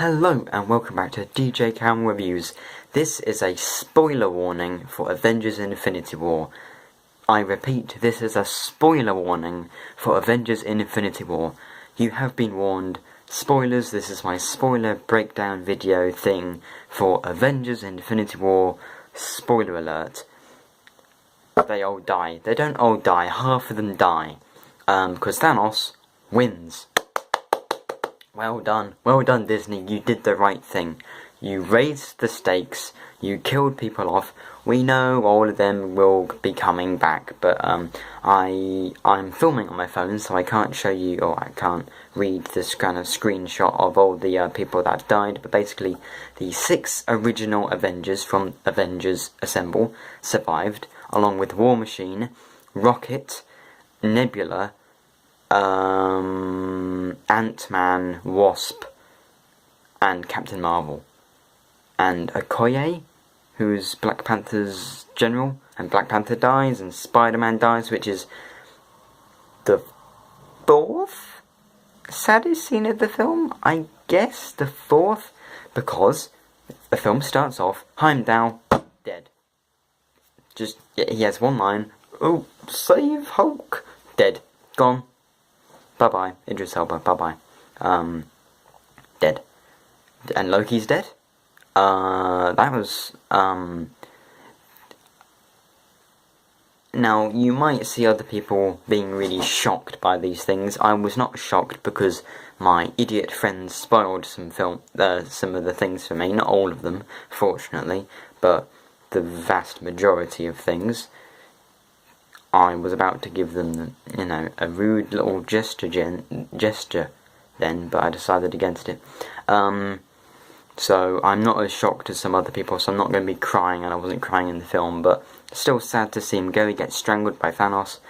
Hello and welcome back to DJCamel Reviews. This is a spoiler warning for Avengers Infinity War. I repeat, this is a spoiler warning for Avengers Infinity War. You have been warned. Spoilers, this is my spoiler breakdown video thing for Avengers Infinity War. Spoiler alert. They all die. They don't all die, half of them die. Because Thanos wins. Well done Disney, you did the right thing. You raised the stakes, you killed people off. We know all of them will be coming back, but I'm filming on my phone, so I can't show you, or I can't read this kind of screenshot of all the people that died, but basically the 6 original Avengers from Avengers Assemble survived, along with War Machine, Rocket, Nebula, Ant-Man, Wasp, and Captain Marvel. And Okoye, who's Black Panther's general, and Black Panther dies, and Spider-Man dies, which is the 4th saddest scene of the film? I guess the 4th, because the film starts off, Heimdall, dead. Just, he has one line, oh, save Hulk, dead, gone. Bye-bye, Idris Elba, bye-bye. Dead. And Loki's dead? That was, Now, you might see other people being really shocked by these things. I was not shocked because my idiot friends spoiled some of the things for me. Not all of them, fortunately, but the vast majority of things. I was about to give them, a rude little gesture then, but I decided against it. So I'm not as shocked as some other people, so I'm not going to be crying, and I wasn't crying in the film, but still sad to see him go. He gets strangled by Thanos.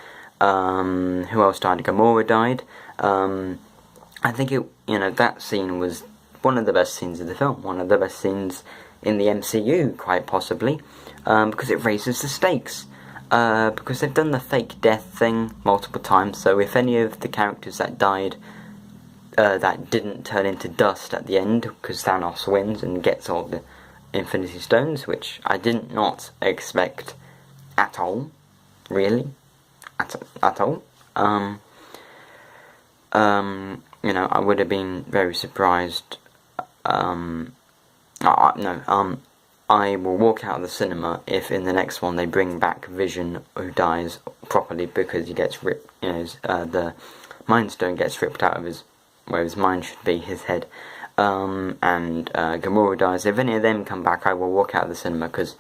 Who else died? Gamora died. I think that scene was one of the best scenes of the film, one of the best scenes in the MCU, quite possibly, because it raises the stakes. Because they've done the fake death thing multiple times, so if any of the characters that died that didn't turn into dust at the end, because Thanos wins and gets all the Infinity Stones, which I did not expect at all, really, at all, I would have been very surprised, I will walk out of the cinema if in the next one they bring back Vision, who dies properly because he gets ripped, the Mind Stone gets ripped out of where his mind should be, his head, and Gamora dies. If any of them come back, I will walk out of the cinema because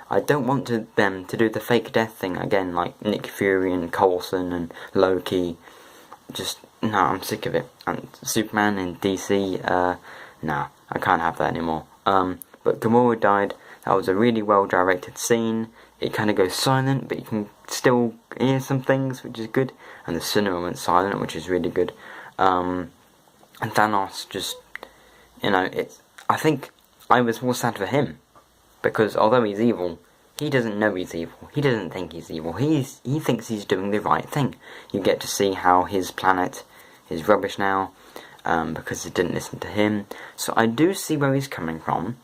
I don't want them to do the fake death thing again, like Nick Fury and Coulson and Loki. No, I'm sick of it. And Superman in DC, nah, I can't have that anymore. But Gamora died. That was a really well directed scene. It kind of goes silent, but you can still hear some things, which is good. And the cinema went silent, which is really good. And Thanos just, I think I was more sad for him, because although he's evil, he doesn't know he's evil. He doesn't think he's evil. He thinks he's doing the right thing. You get to see how his planet is rubbish now, because it didn't listen to him. So I do see where he's coming from.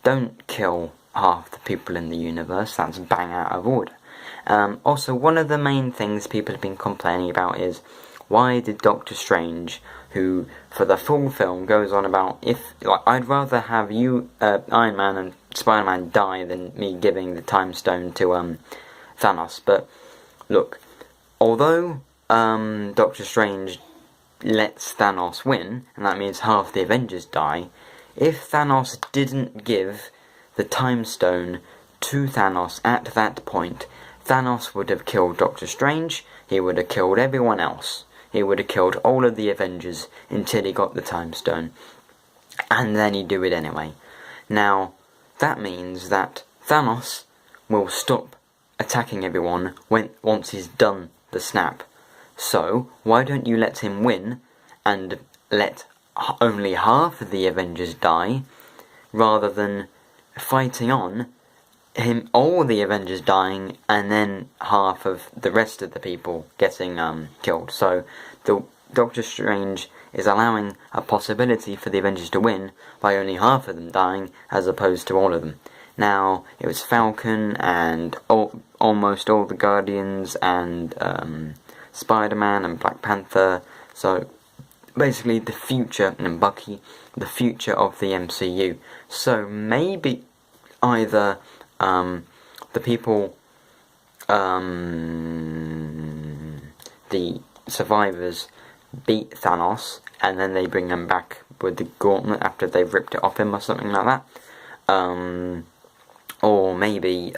Don't kill half the people in the universe, that's bang out of order. Also, one of the main things people have been complaining about is, why did Doctor Strange, who for the full film goes on about, I'd rather have you, Iron Man and Spider-Man die than me giving the Time Stone to Thanos. But look, although Doctor Strange lets Thanos win, and that means half the Avengers die, if Thanos didn't give the Time Stone to Thanos at that point, Thanos would have killed Doctor Strange, he would have killed everyone else. He would have killed all of the Avengers until he got the Time Stone. And then he'd do it anyway. Now, that means that Thanos will stop attacking everyone once he's done the snap. So, why don't you let him win and let only half of the Avengers die, rather than fighting on all the Avengers dying and then half of the rest of the people getting killed. So the Doctor Strange is allowing a possibility for the Avengers to win by only half of them dying as opposed to all of them. Now, it was Falcon and almost all the Guardians and Spider-Man and Black Panther, so basically the future, and Bucky, the future of the MCU. So maybe either the people, the survivors beat Thanos and then they bring them back with the gauntlet after they've ripped it off him or something like that. Or maybe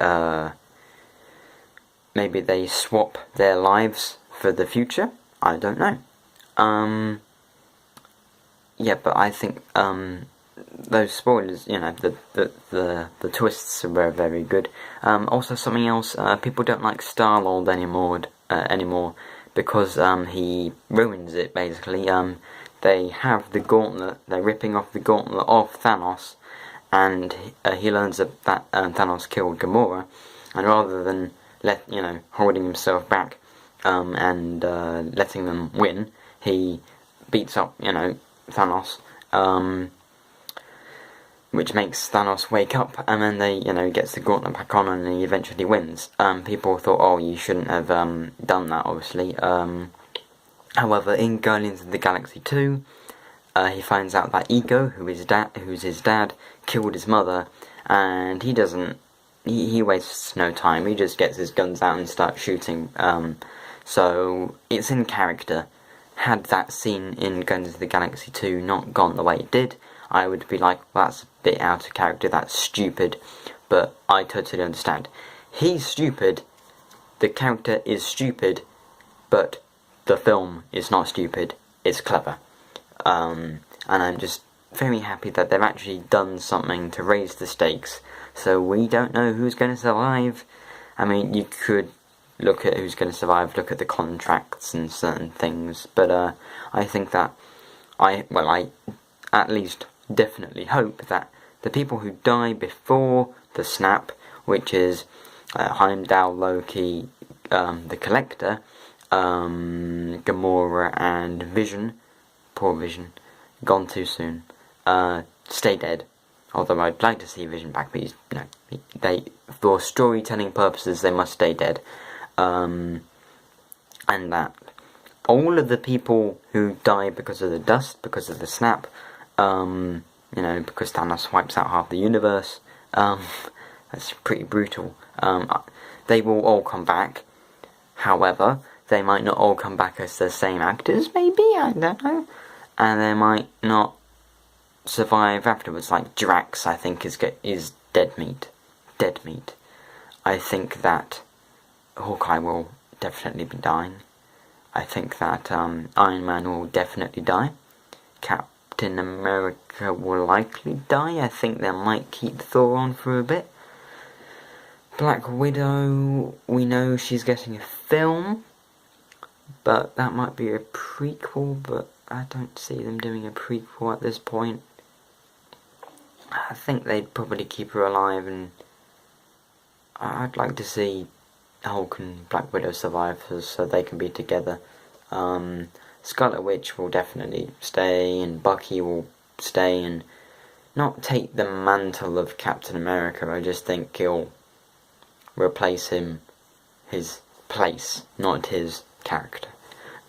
maybe they swap their lives for the future. I don't know. Yeah, but I think those spoilers, you know, the twists were very good. Also, something else, people don't like Star-Lord anymore because he ruins it. Basically, they have the gauntlet. They're ripping off the gauntlet of Thanos, and he learns that Thanos killed Gamora, and rather than holding himself back and letting them win, he beats up Thanos, which makes Thanos wake up, and then they gets the gauntlet back on, and he eventually wins. People thought, oh, you shouldn't have done that, obviously. However, in Guardians of the Galaxy 2, he finds out that Ego, who's his dad, killed his mother, and he doesn't. He wastes no time. He just gets his guns out and starts shooting. So it's in character. Had that scene in Guardians of the Galaxy 2 not gone the way it did, I would be like, well, that's a bit out of character. That's stupid. But I totally understand. He's stupid. The character is stupid, but the film is not stupid. It's clever. And I'm just very happy that they've actually done something to raise the stakes, so we don't know who's going to survive. I mean, you could look at who's going to survive, look at the contracts and certain things, but I think that I at least definitely hope that the people who die before the snap, which is Heimdall, Loki, the Collector, Gamora and Vision, poor Vision, gone too soon, stay dead. Although I'd like to see Vision back, but for storytelling purposes, they must stay dead. And that all of the people who die because of the dust, because of the snap, because Thanos wipes out half the universe, that's pretty brutal. They will all come back. However, they might not all come back as the same actors, maybe, I don't know. And they might not survive afterwards, like Drax, I think, is dead meat. Dead meat. I think that Hawkeye will definitely be dying. I think that Iron Man will definitely die. Captain America will likely die. I think they might keep Thor on for a bit. Black Widow, we know she's getting a film, but that might be a prequel, but I don't see them doing a prequel at this point. I think they'd probably keep her alive, and I'd like to see Hulk and Black Widow survive so they can be together. Scarlet Witch will definitely stay, and Bucky will stay and not take the mantle of Captain America. I just think he'll replace him, his place, not his character.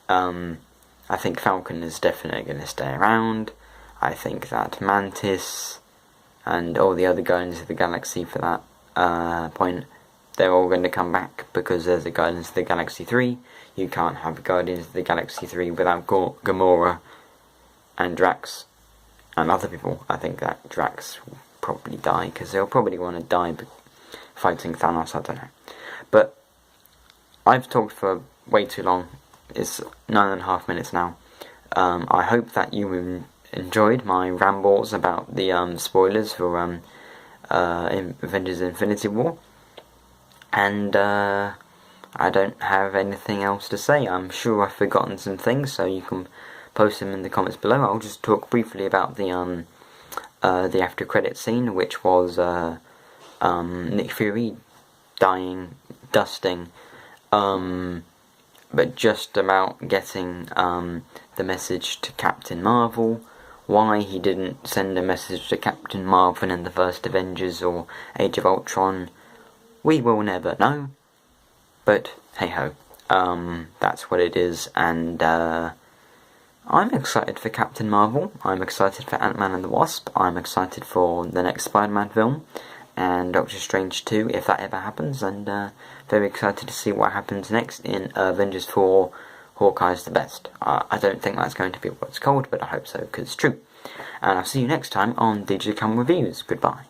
I think Falcon is definitely going to stay around. I think that Mantis and all the other Guardians of the Galaxy for that point, they're all going to come back because there's a Guardians of the Galaxy 3. You can't have Guardians of the Galaxy 3 without Gamora and Drax and other people. I think that Drax will probably die because they'll probably want to die fighting Thanos, I don't know. But I've talked for way too long. It's 9.5 minutes now. I hope that you enjoyed my rambles about the spoilers for Avengers Infinity War. And I don't have anything else to say. I'm sure I've forgotten some things, so you can post them in the comments below. I'll just talk briefly about the after credit scene, which was Nick Fury dusting, but just about getting the message to Captain Marvel. Why he didn't send a message to Captain Marvel in the first Avengers or Age of Ultron, we will never know. But hey ho, that's what it is, and I'm excited for Captain Marvel, I'm excited for Ant-Man and the Wasp, I'm excited for the next Spider-Man film, and Doctor Strange 2, if that ever happens, and very excited to see what happens next in Avengers 4, Hawkeye's the Best. I don't think that's going to be what it's called, but I hope so, because it's true. And I'll see you next time on DJCamel Reviews. Goodbye.